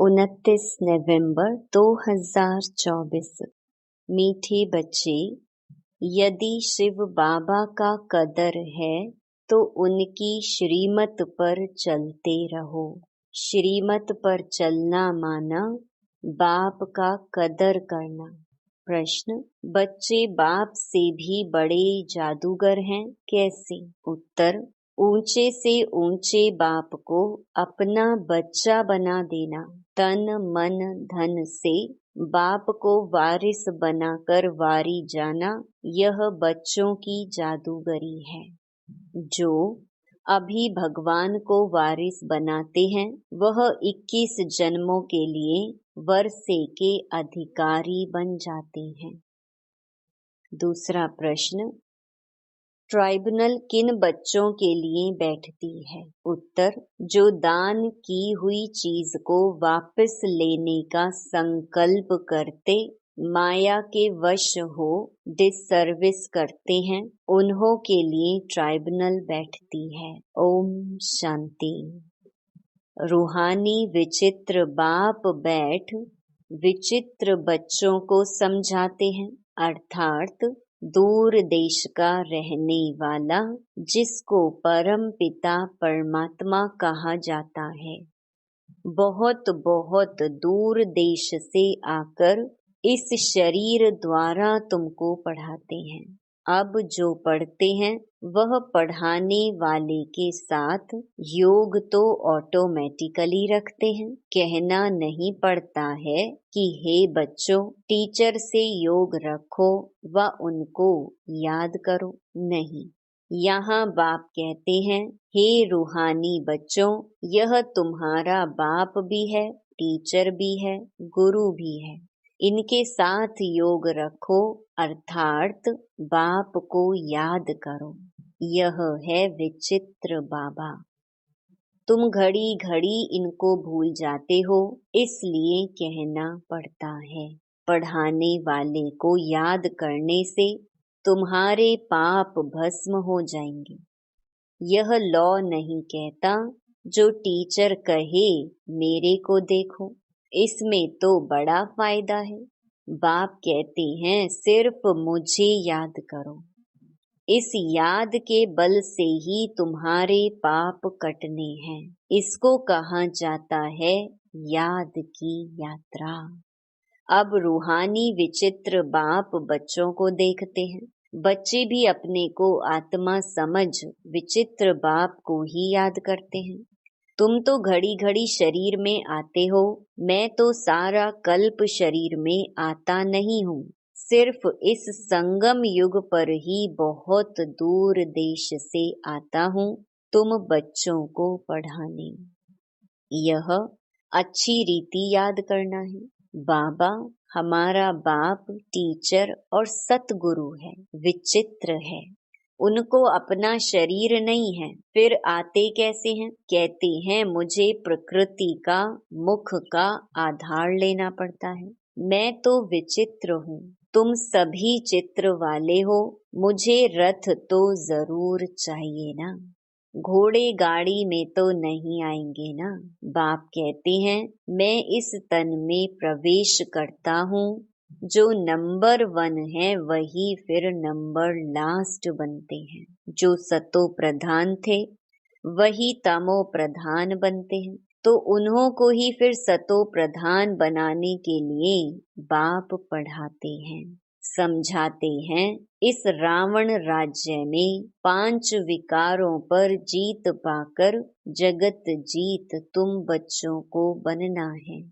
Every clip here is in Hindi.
29 नवंबर 2024। मीठे बच्चे, यदि शिव बाबा का कदर है तो उनकी श्रीमत पर चलते रहो। श्रीमत पर चलना माना बाप का कदर करना। प्रश्न, बच्चे बाप से भी बड़े जादूगर हैं, कैसे? उत्तर, ऊंचे से ऊंचे बाप को अपना बच्चा बना देना, तन मन धन से बाप को वारिस बनाकर वारी जाना, यह बच्चों की जादूगरी है। जो अभी भगवान को वारिस बनाते हैं वह 21 जन्मों के लिए वर्षे के अधिकारी बन जाते हैं। दूसरा प्रश्न, ट्राइब्यूनल किन बच्चों के लिए बैठती है? उत्तर, जो दान की हुई चीज को वापस लेने का संकल्प करते माया के वश हो डिससर्विस करते हैं, उन्हों के लिए ट्राइब्यूनल बैठती है। ओम शांति। रूहानी विचित्र बाप बैठ विचित्र बच्चों को समझाते हैं, अर्थात दूर देश का रहने वाला जिसको परम पिता परमात्मा कहा जाता है, बहुत बहुत दूर देश से आकर इस शरीर द्वारा तुमको पढ़ाते हैं। अब जो पढ़ते हैं वह पढ़ाने वाले के साथ योग तो ऑटोमेटिकली रखते हैं। कहना नहीं पड़ता है कि हे बच्चों टीचर से योग रखो व उनको याद करो। नहीं, यहाँ बाप कहते हैं, हे रूहानी बच्चों, यह तुम्हारा बाप भी है, टीचर भी है, गुरु भी है। इनके साथ योग रखो, अर्थात बाप को याद करो। यह है विचित्र बाबा। तुम घड़ी घड़ी इनको भूल जाते हो, इसलिए कहना पड़ता है। पढ़ाने वाले को याद करने से तुम्हारे पाप भस्म हो जाएंगे। यह लॉ नहीं कहता जो टीचर कहे मेरे को देखो, इसमें तो बड़ा फायदा है। बाप कहते हैं सिर्फ मुझे याद करो। इस याद के बल से ही तुम्हारे पाप कटने हैं। इसको कहा जाता है याद की यात्रा। अब रूहानी विचित्र बाप बच्चों को देखते हैं। बच्चे भी अपने को आत्मा समझ विचित्र बाप को ही याद करते हैं। तुम तो घड़ी घड़ी शरीर में आते हो, मैं तो सारा कल्प शरीर में आता नहीं हूँ। सिर्फ इस संगम युग पर ही बहुत दूर देश से आता हूँ तुम बच्चों को पढ़ाने। यह अच्छी रीति याद करना है। बाबा हमारा बाप टीचर और सतगुरु है, विचित्र है। उनको अपना शरीर नहीं है, फिर आते कैसे हैं? कहते हैं मुझे प्रकृति का मुख का आधार लेना पड़ता है। मैं तो विचित्र हूँ, तुम सभी चित्र वाले हो, मुझे रथ तो जरूर चाहिए ना। घोड़े गाड़ी में तो नहीं आएंगे ना। बाप कहते हैं मैं इस तन में प्रवेश करता हूँ, जो नंबर 1 है वही फिर नंबर लास्ट बनते हैं। जो सतो प्रधान थे वही तमो प्रधान बनते हैं, तो उन्हों को ही फिर सतो प्रधान बनाने के लिए बाप पढ़ाते हैं, समझाते हैं। इस रावण राज्य में 5 विकारों पर जीत पाकर जगत जीत तुम बच्चों को बनना है।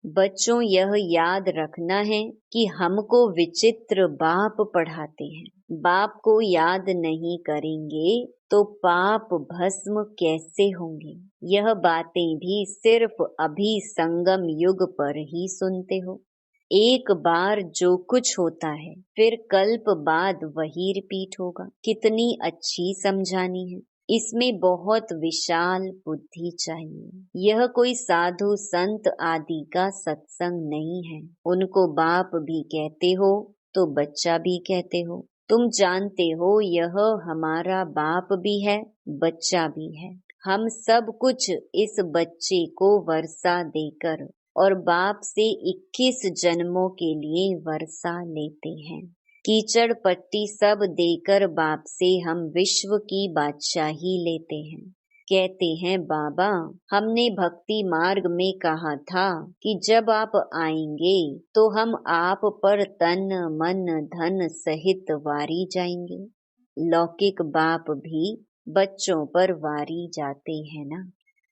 बच्चों यह याद रखना है कि हमको विचित्र बाप पढ़ाते हैं। बाप को याद नहीं करेंगे तो पाप भस्म कैसे होंगे? यह बातें भी सिर्फ अभी संगम युग पर ही सुनते हो। एक बार जो कुछ होता है फिर कल्प बाद वही रिपीट होगा। कितनी अच्छी समझानी है। इसमें बहुत विशाल बुद्धि चाहिए। यह कोई साधु संत आदि का सत्संग नहीं है। उनको बाप भी कहते हो तो बच्चा भी कहते हो। तुम जानते हो यह हमारा बाप भी है, बच्चा भी है। हम सब कुछ इस बच्चे को वर्षा देकर और बाप से 21 जन्मों के लिए वर्षा लेते हैं। कीचड़ पट्टी सब देकर बाप से हम विश्व की बादशाही लेते हैं। कहते हैं बाबा, हमने भक्ति मार्ग में कहा था कि जब आप आएंगे तो हम आप पर तन मन धन सहित वारी जाएंगे। लौकिक बाप भी बच्चों पर वारी जाते हैं ना।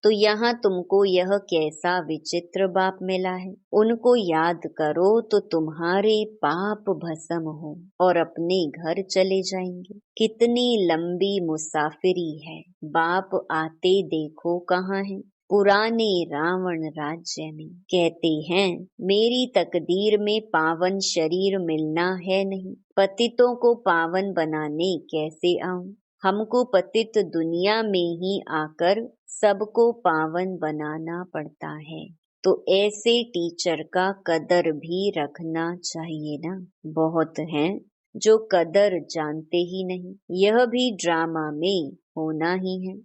तो यहाँ तुमको यह कैसा विचित्र बाप मिला है। उनको याद करो तो तुम्हारे पाप भस्म हो और अपने घर चले जाएंगे। कितनी लंबी मुसाफिरी है। बाप आते देखो कहाँ है, पुराने रावण राज्य में। कहते हैं मेरी तकदीर में पावन शरीर मिलना है नहीं, पतितों को पावन बनाने कैसे आऊं। हमको पतित दुनिया में ही आकर सबको पावन बनाना पड़ता है। तो ऐसे टीचर का कदर भी रखना चाहिए ना। बहुत हैं जो कदर जानते ही नहीं। यह भी ड्रामा में होना ही है।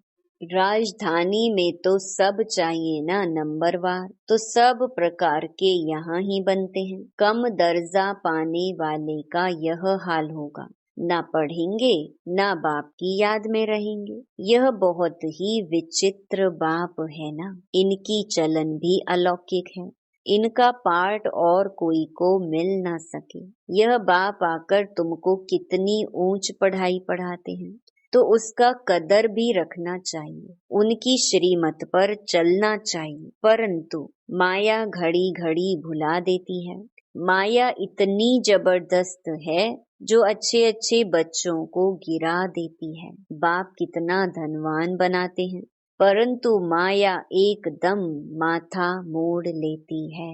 राजधानी में तो सब चाहिए ना नंबरवार, तो सब प्रकार के यहाँ ही बनते हैं। कम दर्जा पाने वाले का यह हाल होगा, ना पढ़ेंगे ना बाप की याद में रहेंगे। यह बहुत ही विचित्र बाप है ना। इनकी चलन भी अलौकिक है। इनका पाठ और कोई को मिल ना सके। यह बाप आकर तुमको कितनी ऊंच पढ़ाई पढ़ाते हैं, तो उसका कदर भी रखना चाहिए। उनकी श्रीमत पर चलना चाहिए। परंतु माया घड़ी घड़ी भुला देती है। माया इतनी जबरदस्त है जो अच्छे अच्छे बच्चों को गिरा देती है। बाप कितना धनवान बनाते हैं, परंतु माया एकदम माथा मोड़ लेती है।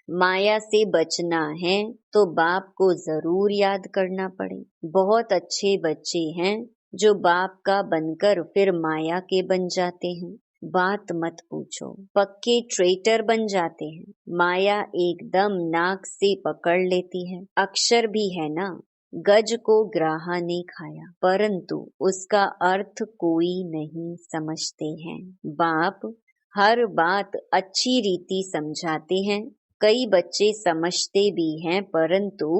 माया से बचना है तो बाप को जरूर याद करना पड़े। बहुत अच्छे बच्चे हैं जो बाप का बनकर फिर माया के बन जाते हैं। बात मत पूछो, पक्के ट्रेटर बन जाते हैं। माया एकदम नाक से पकड़ लेती है। अक्षर भी है ना, गज को ग्राहा ने खाया, परंतु उसका अर्थ कोई नहीं समझते हैं। बाप हर बात अच्छी रीति समझाते हैं। कई बच्चे समझते भी हैं, परंतु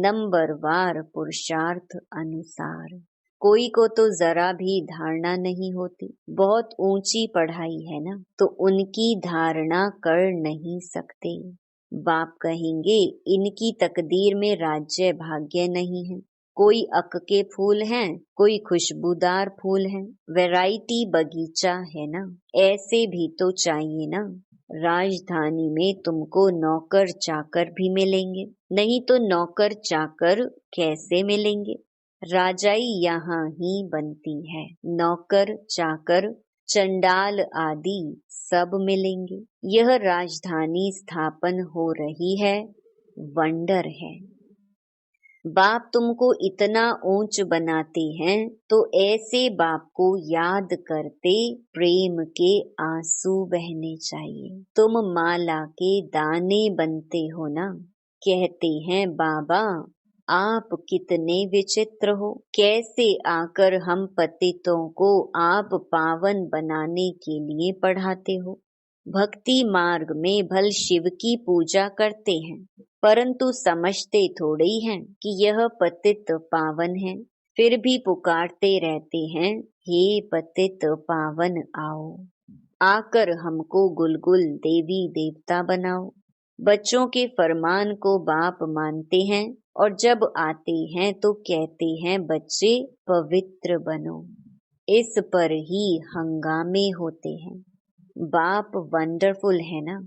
नंबरवार पुरुषार्थ अनुसार। कोई को तो जरा भी धारणा नहीं होती। बहुत ऊंची पढ़ाई है ना, तो उनकी धारणा कर नहीं सकते। बाप कहेंगे इनकी तकदीर में राज्य भाग्य नहीं है। कोई अक के फूल हैं, कोई खुशबूदार फूल हैं। वैरायटी बगीचा है ना। ऐसे भी तो चाहिए ना। राजधानी में तुमको नौकर चाकर भी मिलेंगे, नहीं तो नौकर चाकर कैसे मिलेंगे। राजाई यहाँ ही बनती है। नौकर चाकर चंडाल आदि सब मिलेंगे। यह राजधानी स्थापन हो रही है। वंडर है। बाप तुमको इतना ऊंच बनाते हैं तो ऐसे बाप को याद करते प्रेम के आंसू बहने चाहिए। तुम माला के दाने बनते हो ना। कहते हैं बाबा आप कितने विचित्र हो, कैसे आकर हम पतितों को आप पावन बनाने के लिए पढ़ाते हो। भक्ति मार्ग में भल शिव की पूजा करते हैं, परंतु समझते थोड़े ही हैं कि यह पतित पावन है। फिर भी पुकारते रहते हैं हे पतित पावन आओ, आकर हमको गुलगुल देवी देवता बनाओ। बच्चों के फरमान को बाप मानते हैं और जब आते हैं तो कहते हैं बच्चे पवित्र बनो। इस पर ही हंगामे होते हैं। बाप वंडरफुल है ना।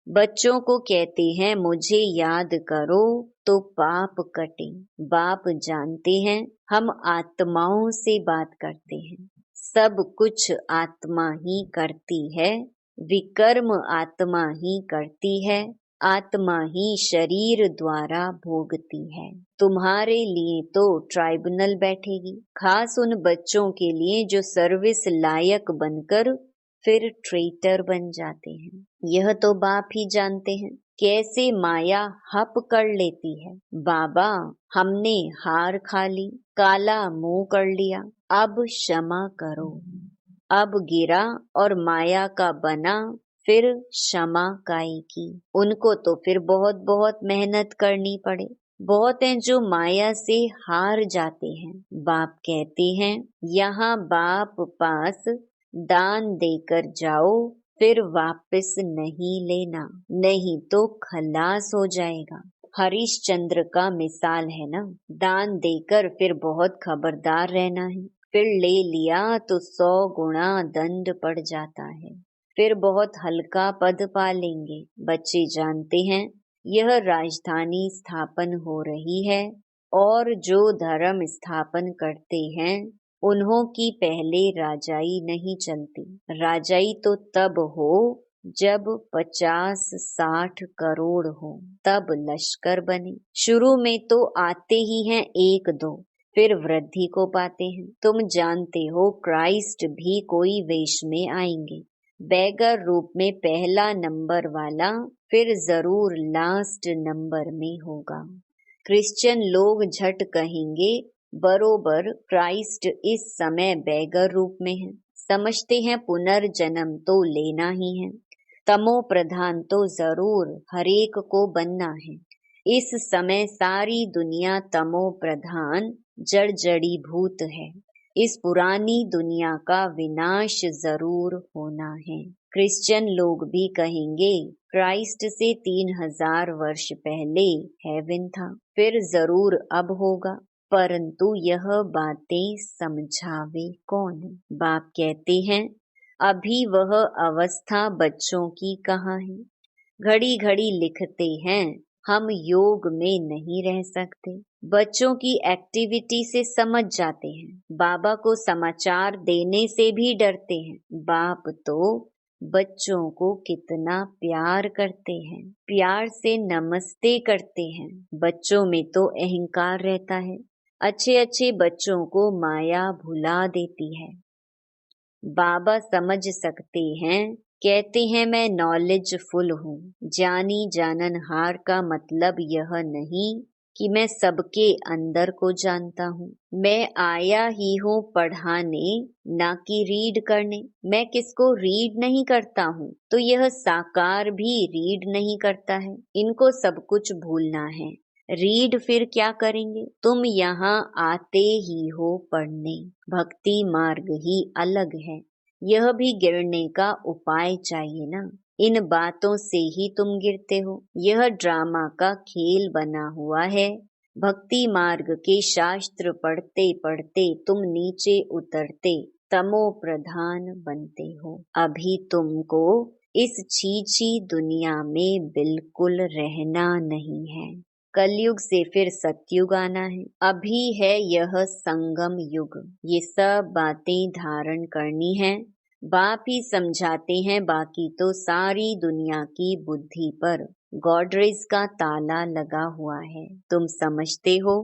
बच्चों को कहते हैं मुझे याद करो तो पाप कटे। बाप जानते हैं हम आत्माओं से बात करते हैं। सब कुछ आत्मा ही करती है। विकर्म आत्मा ही करती है। आत्मा ही शरीर द्वारा भोगती है। तुम्हारे लिए तो ट्राइब्यूनल बैठेगी, खास उन बच्चों के लिए जो सर्विस लायक बनकर फिर ट्रेटर बन जाते हैं। यह तो बाप ही जानते हैं कैसे माया हप कर लेती है। बाबा हमने हार खा ली, काला मुंह कर लिया, अब क्षमा करो। अब गिरा और माया का बना, फिर क्षमा काय की। उनको तो फिर बहुत बहुत मेहनत करनी पड़े। बहुत हैं जो माया से हार जाते हैं। बाप कहते हैं यहाँ बाप पास दान देकर जाओ, फिर वापस नहीं लेना, नहीं तो खलास हो जाएगा। हरिश्चंद्र का मिसाल है ना, दान देकर फिर बहुत खबरदार रहना है, फिर ले लिया तो 100 गुना दंड पड़ जाता है, फिर बहुत हल्का पद पा लेंगे। बच्चे जानते हैं यह राजधानी स्थापन हो रही है और जो धर्म स्थापन करते हैं उन्हों की पहले राजाई नहीं चलती। राजाई तो तब हो जब 50-60 करोड़ हो, तब लश्कर बने। शुरू में तो आते ही हैं 1-2, फिर वृद्धि को पाते हैं। तुम जानते हो क्राइस्ट भी कोई वेश में आएंगे, बैगर रूप में पहला नंबर वाला, फिर जरूर लास्ट नंबर में होगा। क्रिश्चियन लोग झट कहेंगे बरोबर क्राइस्ट इस समय बैगर रूप में है, समझते हैं पुनर्जन्म तो लेना ही है, तमो प्रधान तो जरूर हरेक को बनना है। इस समय सारी दुनिया तमो प्रधान जड़ी भूत है। इस पुरानी दुनिया का विनाश जरूर होना है। क्रिश्चियन लोग भी कहेंगे क्राइस्ट से 3000 वर्ष पहले हेवन था, फिर जरूर अब होगा, परंतु यह बातें समझावे कौन? बाप कहते हैं अभी वह अवस्था बच्चों की कहाँ है। घड़ी घड़ी लिखते हैं हम योग में नहीं रह सकते। बच्चों की एक्टिविटी से समझ जाते हैं। बाबा को समाचार देने से भी डरते हैं। बाप तो बच्चों को कितना प्यार करते हैं, प्यार से नमस्ते करते हैं। बच्चों में तो अहंकार रहता है। अच्छे अच्छे बच्चों को माया भुला देती है। बाबा समझ सकते हैं, कहते हैं मैं नॉलेजफुल हूँ। जानी जाननहार का मतलब यह नहीं कि मैं सबके अंदर को जानता हूँ। मैं आया ही हूँ पढ़ाने, ना कि रीड करने। मैं किसको रीड नहीं करता हूँ तो यह साकार भी रीड नहीं करता है। इनको सब कुछ भूलना है। रीड फिर क्या करेंगे? तुम यहाँ आते ही हो पढ़ने। भक्ति मार्ग ही अलग है। यह भी गिरने का उपाय चाहिए ना। इन बातों से ही तुम गिरते हो। यह ड्रामा का खेल बना हुआ है। भक्ति मार्ग के शास्त्र पढ़ते पढ़ते तुम नीचे उतरते तमो प्रधान बनते हो। अभी तुमको इस छीछी दुनिया में बिल्कुल रहना नहीं है। कलयुग से फिर सतयुग आना है। अभी है यह संगम युग। ये सब बातें धारण करनी है। बाप ही समझाते हैं, बाकी तो सारी दुनिया की बुद्धि पर गॉडरेज का ताला लगा हुआ है। तुम समझते हो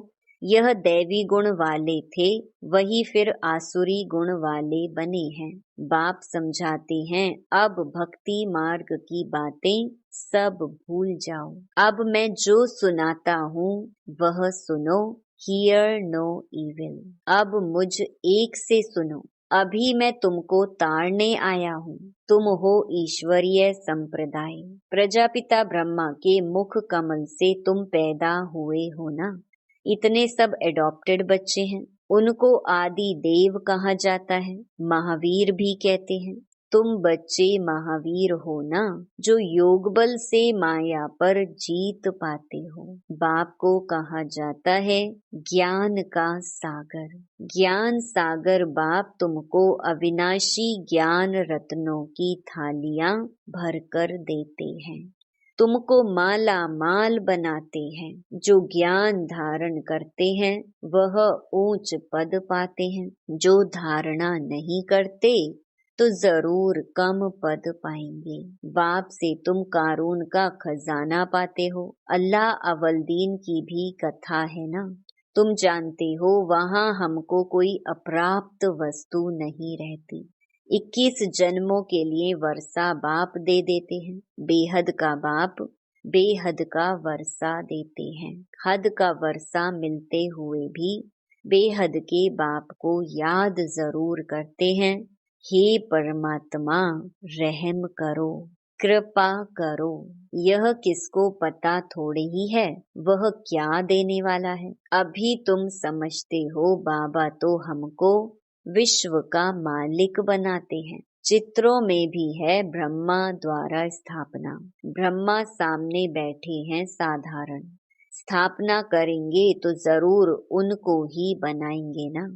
यह दैवी गुण वाले थे, वही फिर आसुरी गुण वाले बने हैं। बाप समझाते हैं अब भक्ति मार्ग की बातें सब भूल जाओ। अब मैं जो सुनाता हूँ वह सुनो। Hear no evil. अब मुझ एक से सुनो। अभी मैं तुमको ताड़ने आया हूँ। तुम हो ईश्वरीय संप्रदाय। प्रजापिता ब्रह्मा के मुख कमल से तुम पैदा हुए हो ना। इतने सब एडॉप्टेड बच्चे हैं। उनको आदि देव कहा जाता है, महावीर भी कहते हैं। तुम बच्चे महावीर हो ना, जो योग बल से माया पर जीत पाते हो। बाप को कहा जाता है ज्ञान का सागर। ज्ञान सागर बाप तुमको अविनाशी ज्ञान रत्नों की थालियां भरकर देते हैं। तुमको माला माल बनाते हैं। जो ज्ञान धारण करते हैं वह ऊंच पद पाते हैं। जो धारणा नहीं करते तो जरूर कम पद पाएंगे। बाप से तुम कारून का खजाना पाते हो। अल्लाह अवलदीन की भी कथा है ना। तुम जानते हो वहाँ हमको कोई अप्राप्त वस्तु नहीं रहती। 21 जन्मों के लिए वर्षा बाप दे देते हैं। बेहद का बाप बेहद का वर्षा देते हैं। हद का वर्षा मिलते हुए भी बेहद के बाप को याद जरूर करते हैं। हे परमात्मा रहम करो, कृपा करो। यह किसको पता थोड़े ही है वह क्या देने वाला है। अभी तुम समझते हो बाबा तो हमको विश्व का मालिक बनाते हैं। चित्रों में भी है ब्रह्मा द्वारा स्थापना। ब्रह्मा सामने बैठे हैं साधारण, स्थापना करेंगे तो जरूर उनको ही बनाएंगे ना।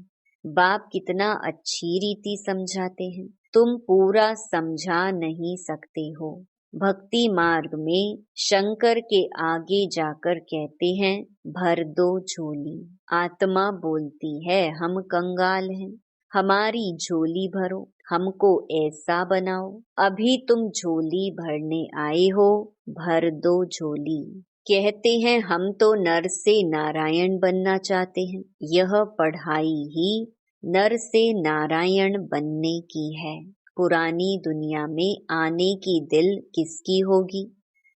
बाप कितना अच्छी रीति समझाते हैं, तुम पूरा समझा नहीं सकते हो। भक्ति मार्ग में शंकर के आगे जाकर कहते हैं भर दो झोली। आत्मा बोलती है हम कंगाल हैं, हमारी झोली भरो, हमको ऐसा बनाओ। अभी तुम झोली भरने आए हो, भर दो झोली। कहते हैं हम तो नर से नारायण बनना चाहते हैं। यह पढ़ाई ही नर से नारायण बनने की है। पुरानी दुनिया में आने की दिल किसकी होगी,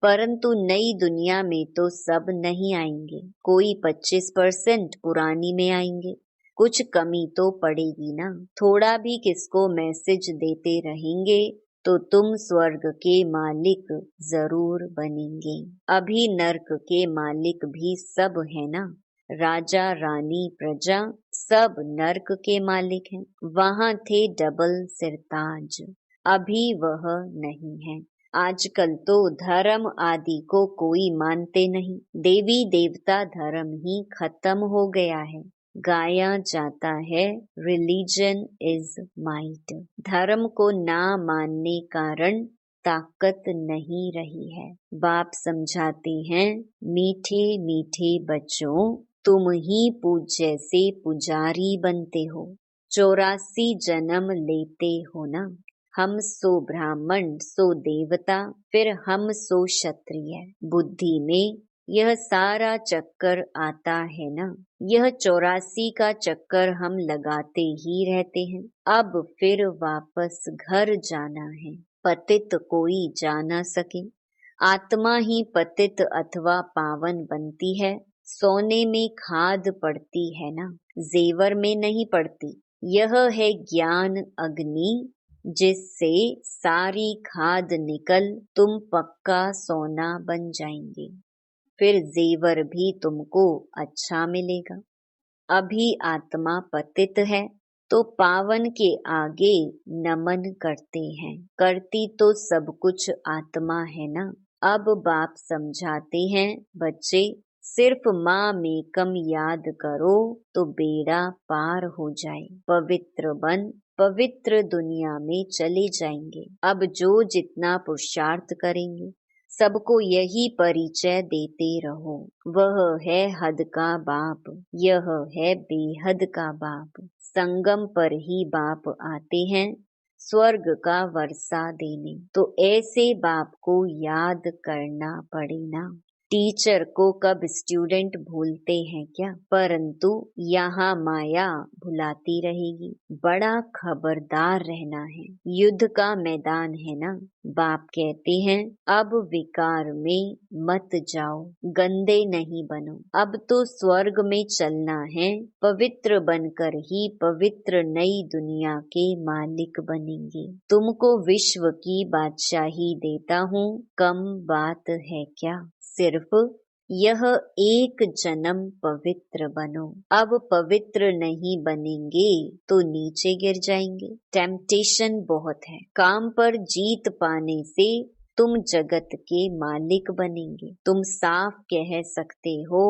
परंतु नई दुनिया में तो सब नहीं आएंगे। कोई 25% पुरानी में आएंगे। कुछ कमी तो पड़ेगी ना। थोड़ा भी किसको मैसेज देते रहेंगे तो तुम स्वर्ग के मालिक जरूर बनेंगे। अभी नर्क के मालिक भी सब है ना। राजा रानी प्रजा सब नर्क के मालिक हैं। वहां थे डबल सिरताज, अभी वह नहीं है। आजकल तो धर्म आदि को कोई मानते नहीं। देवी देवता धर्म ही खत्म हो गया है। गाया जाता है रिलीजन इज माइट। धर्म को ना मानने कारण ताकत नहीं रही है। बाप समझाते हैं मीठे मीठे बच्चों, तुम ही पूज्य से पुजारी बनते हो। 84 जन्म लेते हो ना। हम सो ब्राह्मण, सो देवता, फिर हम सो क्षत्रिय। बुद्धि में यह सारा चक्कर आता है ना। यह 84 का चक्कर हम लगाते ही रहते हैं। अब फिर वापस घर जाना है। पतित कोई जा ना सके। आत्मा ही पतित अथवा पावन बनती है। सोने में खाद पड़ती है ना, जेवर में नहीं पड़ती। यह है ज्ञान अग्नि, जिससे सारी खाद निकल तुम पक्का सोना बन जाएंगे। फिर जेवर भी तुमको अच्छा मिलेगा। अभी आत्मा पतित है तो पावन के आगे नमन करते हैं। करती तो सब कुछ आत्मा है ना। अब बाप समझाते हैं बच्चे, सिर्फ माँ मेकम याद करो तो बेड़ा पार हो जाए। पवित्र बन पवित्र दुनिया में चले जाएंगे। अब जो जितना पुरुषार्थ करेंगे सबको यही परिचय देते रहो, वह है हद का बाप, यह है बेहद का बाप। संगम पर ही बाप आते हैं स्वर्ग का वर्षा देने। तो ऐसे बाप को याद करना पड़े ना। टीचर को कब स्टूडेंट भूलते हैं क्या, परंतु यहाँ माया भुलाती रहेगी। बड़ा खबरदार रहना है। युद्ध का मैदान है ना। बाप कहते हैं अब विकार में मत जाओ, गंदे नहीं बनो। अब तो स्वर्ग में चलना है। पवित्र बनकर ही पवित्र नई दुनिया के मालिक बनेंगे। तुमको विश्व की बादशाही देता हूँ, कम बात है क्या। सिर्फ यह एक जन्म पवित्र बनो। अब पवित्र नहीं बनेंगे तो नीचे गिर जाएंगे। टेम्पटेशन बहुत है। काम पर जीत पाने से तुम जगत के मालिक बनेंगे। तुम साफ कह सकते हो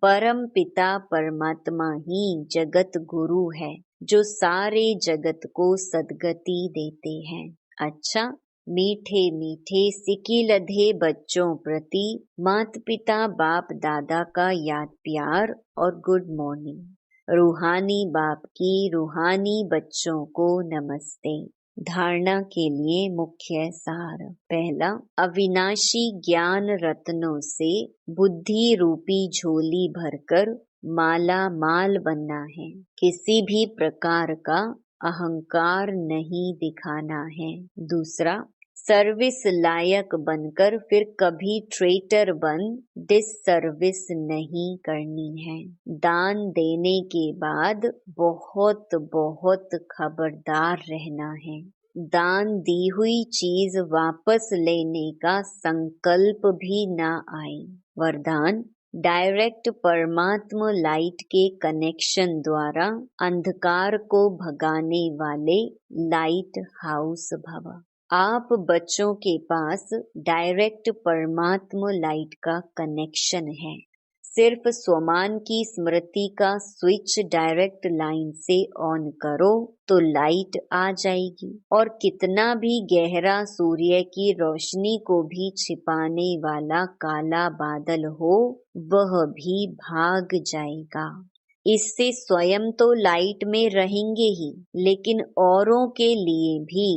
परम पिता परमात्मा ही जगत गुरु है, जो सारे जगत को सद्गति देते हैं। अच्छा, मीठे मीठे सिकी लधे बच्चों प्रति माता पिता बाप दादा का याद प्यार और गुड मॉर्निंग। रूहानी बाप की रूहानी बच्चों को नमस्ते। धारणा के लिए मुख्य सार। पहला, अविनाशी ज्ञान रत्नों से बुद्धि रूपी झोली भरकर माला माल बनना है। किसी भी प्रकार का अहंकार नहीं दिखाना है। दूसरा, सर्विस लायक बनकर फिर कभी ट्रेटर बन डिससर्विस नहीं करनी है। दान देने के बाद बहुत बहुत खबरदार रहना है। दान दी हुई चीज वापस लेने का संकल्प भी ना आए। वरदान, डायरेक्ट परमात्मा लाइट के कनेक्शन द्वारा अंधकार को भगाने वाले लाइट हाउस भव। आप बच्चों के पास डायरेक्ट परमात्मा लाइट का कनेक्शन है। सिर्फ स्वमान की स्मृति का स्विच डायरेक्ट लाइन से ऑन करो तो लाइट आ जाएगी और कितना भी गहरा सूर्य की रोशनी को भी छिपाने वाला काला बादल हो वह भी भाग जाएगा। इससे स्वयं तो लाइट में रहेंगे ही, लेकिन औरों के लिए भी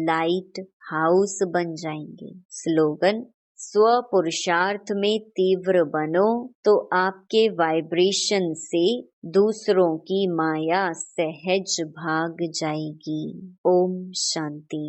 लाइट हाउस बन जाएंगे। स्लोगन, स्व पुरुषार्थ में तीव्र बनो तो आपके वाइब्रेशन से दूसरों की माया सहज भाग जाएगी। ओम शांति।